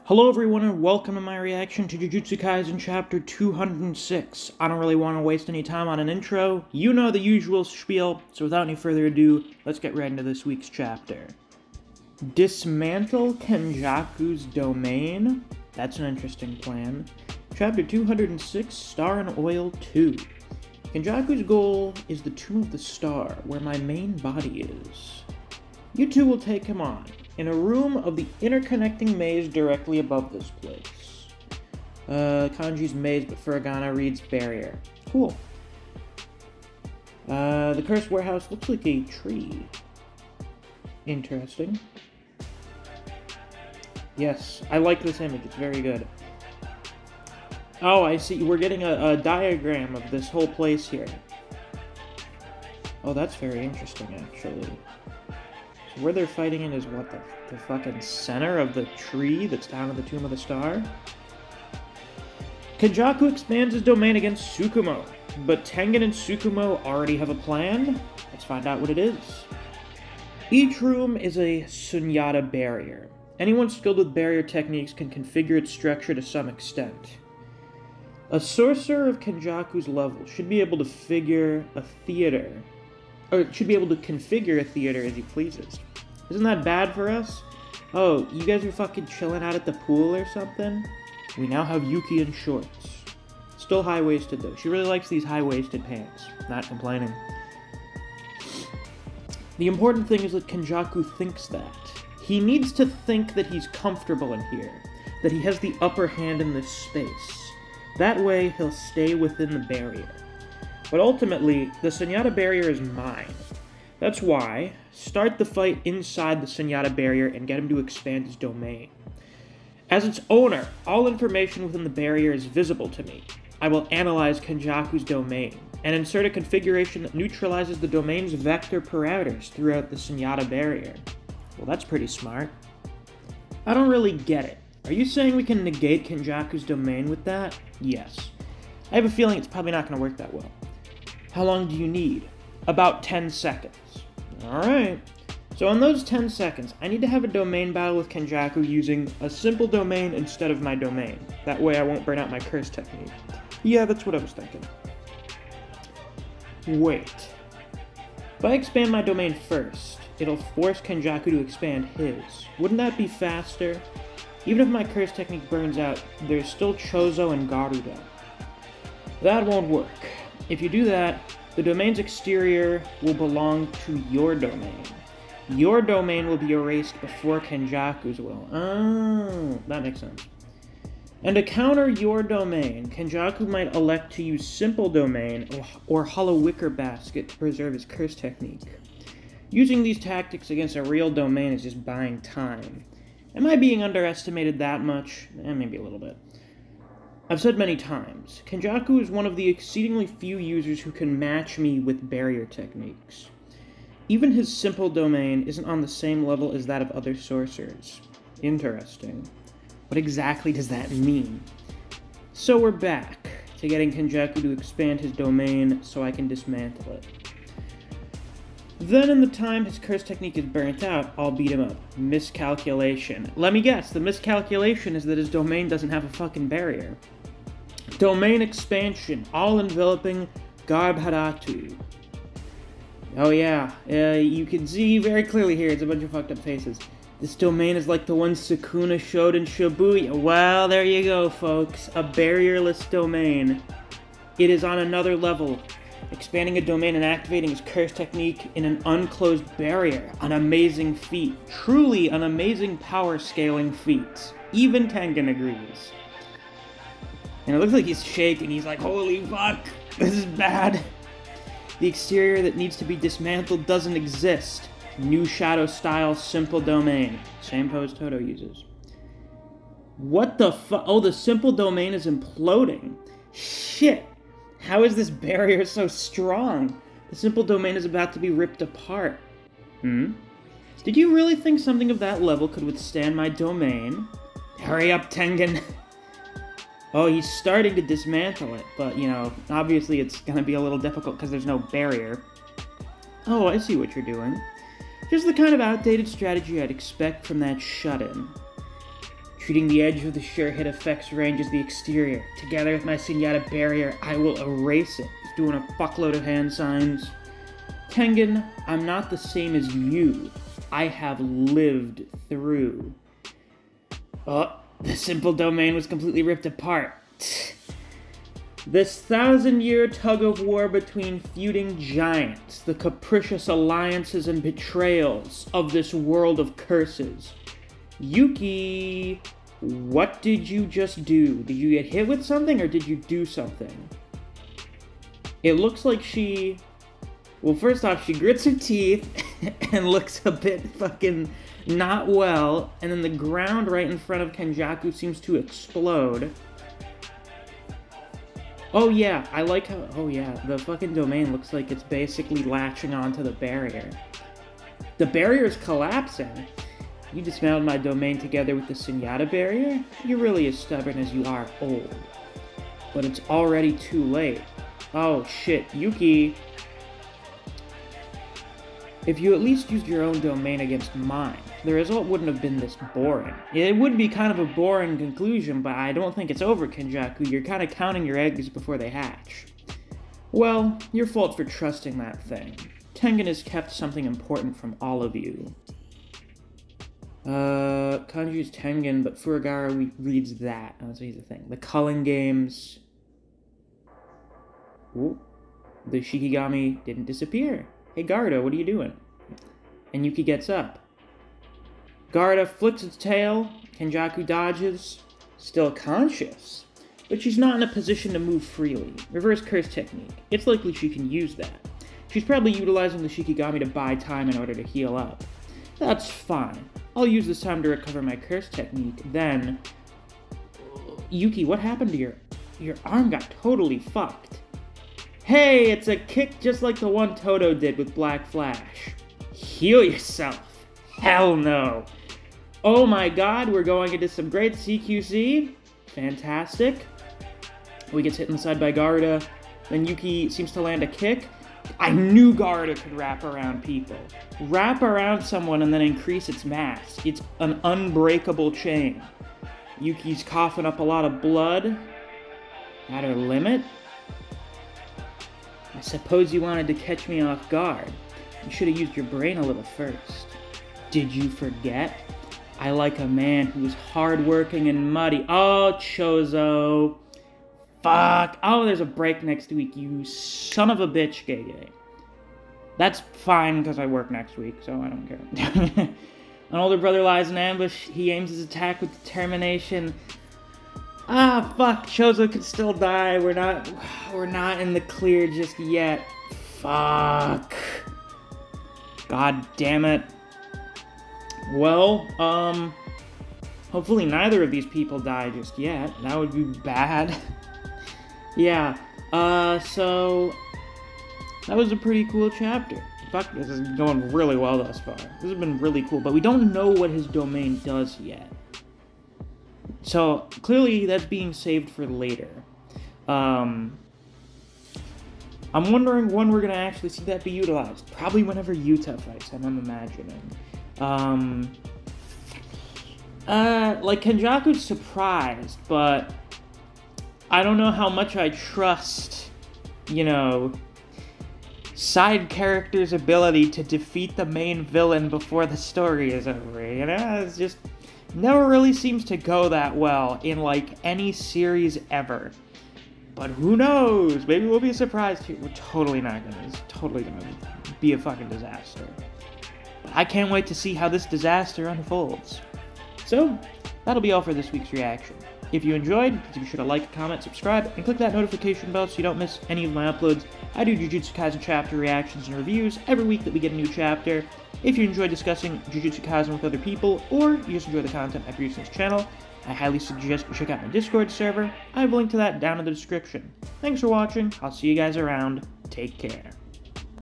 Hello everyone and welcome to my reaction to Jujutsu Kaisen chapter 206. I don't really want to waste any time on an intro. You know the usual spiel, so without any further ado, let's get right into this week's chapter. Dismantle Kenjaku's domain? That's an interesting plan. Chapter 206, Star and Oil 2. Kenjaku's goal is the Tomb of the Star, where my main body is. You two will take him on, in a room of the interconnecting maze directly above this place. Kanji's maze, but Furigana reads barrier. Cool. The cursed warehouse looks like a tree. Interesting. Yes, I like this image, it's very good. Oh, I see, we're getting a diagram of this whole place here. Oh, that's very interesting, actually. So where they're fighting in is what, the fucking center of the tree that's down at the Tomb of the Star? Kenjaku expands his domain against Tsukumo, but Tengen and Tsukumo already have a plan? Let's find out what it is. Each room is a Sunyata barrier. Anyone skilled with barrier techniques can configure its structure to some extent. A sorcerer of Kenjaku's level should be able to configure a theater as he pleases. Isn't that bad for us? Oh, you guys are fucking chilling out at the pool or something? We now have Yuki in shorts. Still high-waisted though. She really likes these high-waisted pants. Not complaining. The important thing is that Kenjaku thinks that. He needs to think that he's comfortable in here. That he has the upper hand in this space. That way, he'll stay within the barrier. But ultimately, the Sunyata barrier is mine. That's why, start the fight inside the Sunyata barrier and get him to expand his domain. As its owner, all information within the barrier is visible to me. I will analyze Kenjaku's domain, and insert a configuration that neutralizes the domain's vector parameters throughout the Sunyata barrier. Well, that's pretty smart. I don't really get it. Are you saying we can negate Kenjaku's domain with that? Yes. I have a feeling it's probably not going to work that well. How long do you need? About 10 seconds. Alright. So in those 10 seconds, I need to have a domain battle with Kenjaku using a simple domain instead of my domain. That way I won't burn out my curse technique. Yeah, that's what I was thinking. Wait. If I expand my domain first, it'll force Kenjaku to expand his. Wouldn't that be faster? Even if my curse technique burns out, there's still Chozo and Garuda. That won't work. If you do that, the domain's exterior will belong to your domain. Your domain will be erased before Kenjaku's will. Oh, that makes sense. And to counter your domain, Kenjaku might elect to use Simple Domain or Hollow Wicker Basket to preserve his curse technique. Using these tactics against a real domain is just buying time. Am I being underestimated that much? Maybe a little bit. I've said many times, Kenjaku is one of the exceedingly few users who can match me with barrier techniques. Even his simple domain isn't on the same level as that of other sorcerers. Interesting. What exactly does that mean? So we're back to getting Kenjaku to expand his domain so I can dismantle it. Then in the time his curse technique is burnt out, I'll beat him up. Miscalculation. Let me guess, the miscalculation is that his domain doesn't have a fucking barrier. Domain expansion, all-enveloping Garbharatu. Oh yeah, you can see very clearly here, it's a bunch of fucked up faces. This domain is like the one Sukuna showed in Shibuya. Well, there you go, folks. A barrierless domain. It is on another level. Expanding a domain and activating his curse technique in an unclosed barrier. An amazing feat. Truly an amazing power scaling feat. Even Tengen agrees. And it looks like he's shaking. He's like, holy fuck, this is bad. The exterior that needs to be dismantled doesn't exist. New Shadow style simple domain. Same pose Toto uses. What the fuck? Oh, the simple domain is imploding. Shit. How is this barrier so strong? The simple domain is about to be ripped apart. Did you really think something of that level could withstand my domain? Hurry up, Tengen. Oh, he's starting to dismantle it, but, you know, obviously it's gonna be a little difficult because there's no barrier. Oh, I see what you're doing. Just the kind of outdated strategy I'd expect from that shut-in. Treating the edge of the sure hit effects range as the exterior. Together with my Sunyata barrier, I will erase it. Doing a fuckload of hand signs. Tengen, I'm not the same as you. I have lived through. Oh, the simple domain was completely ripped apart. This 1,000-year tug-of-war between feuding giants, the capricious alliances and betrayals of this world of curses. Yuki, what did you just do? Did you get hit with something, or did you do something? It looks like she... Well, first off, she grits her teeth and looks a bit fucking not well, and then the ground right in front of Kenjaku seems to explode. Oh yeah, I like how... Oh yeah, the fucking domain looks like it's basically latching onto the barrier. The barrier's collapsing. You dismantled my domain together with the Sunyata barrier? You're really as stubborn as you are old. But it's already too late. Oh shit, Yuki. If you at least used your own domain against mine, the result wouldn't have been this boring. It would be kind of a boring conclusion, but I don't think it's over, Kenjaku. You're kind of counting your eggs before they hatch. Well, your fault for trusting that thing. Tengen has kept something important from all of you. Kanji's Tengen, but Furigara reads that. Oh, so here's the thing. The culling games. Ooh. The Shikigami didn't disappear. Hey, Garda, what are you doing? And Yuki gets up. Garda flicks its tail. Kenjaku dodges. Still conscious. But she's not in a position to move freely. Reverse curse technique. It's likely she can use that. She's probably utilizing the Shikigami to buy time in order to heal up. That's fine. I'll use this time to recover my curse technique, then... Yuki, what happened to your arm got totally fucked. Hey, it's a kick just like the one Toto did with Black Flash. Heal yourself. Hell no. Oh my god, we're going into some great CQC. Fantastic. We get hit in the side by Garda. Then Yuki seems to land a kick. I knew Garda could wrap around people. Wrap around someone and then increase its mass. It's an unbreakable chain. Yuki's coughing up a lot of blood. At her limit? I suppose you wanted to catch me off guard. You should have used your brain a little first. Did you forget? I like a man who's hardworking and muddy. Oh, Chozo. Fuck. Oh, there's a break next week, you son of a bitch, Gege. That's fine, because I work next week, so I don't care. An older brother lies in ambush. He aims his attack with determination. Ah, fuck. Chozo could still die. We're not in the clear just yet. Fuck. God damn it. Well, hopefully neither of these people die just yet. That would be bad. Yeah, so that was a pretty cool chapter. Fuck, this is going really well thus far. This has been really cool, but we don't know what his domain does yet. So, clearly that's being saved for later. I'm wondering when we're gonna actually see that be utilized. Probably whenever Yuta fights, I'm imagining. Like, Kenjaku's surprised, but I don't know how much I trust, you know, side characters' ability to defeat the main villain before the story is over, you know? It's just never really seems to go that well in, like, any series ever. But who knows? Maybe we'll be surprised here. We're totally not gonna. It's totally gonna be a fucking disaster. But I can't wait to see how this disaster unfolds. So, that'll be all for this week's reaction. If you enjoyed, be sure to like, comment, subscribe, and click that notification bell so you don't miss any of my uploads. I do Jujutsu Kaisen chapter reactions and reviews every week that we get a new chapter. If you enjoy discussing Jujutsu Kaisen with other people, or you just enjoy the content I produce on this channel, I highly suggest you check out my Discord server. I have a link to that down in the description. Thanks for watching, I'll see you guys around, take care.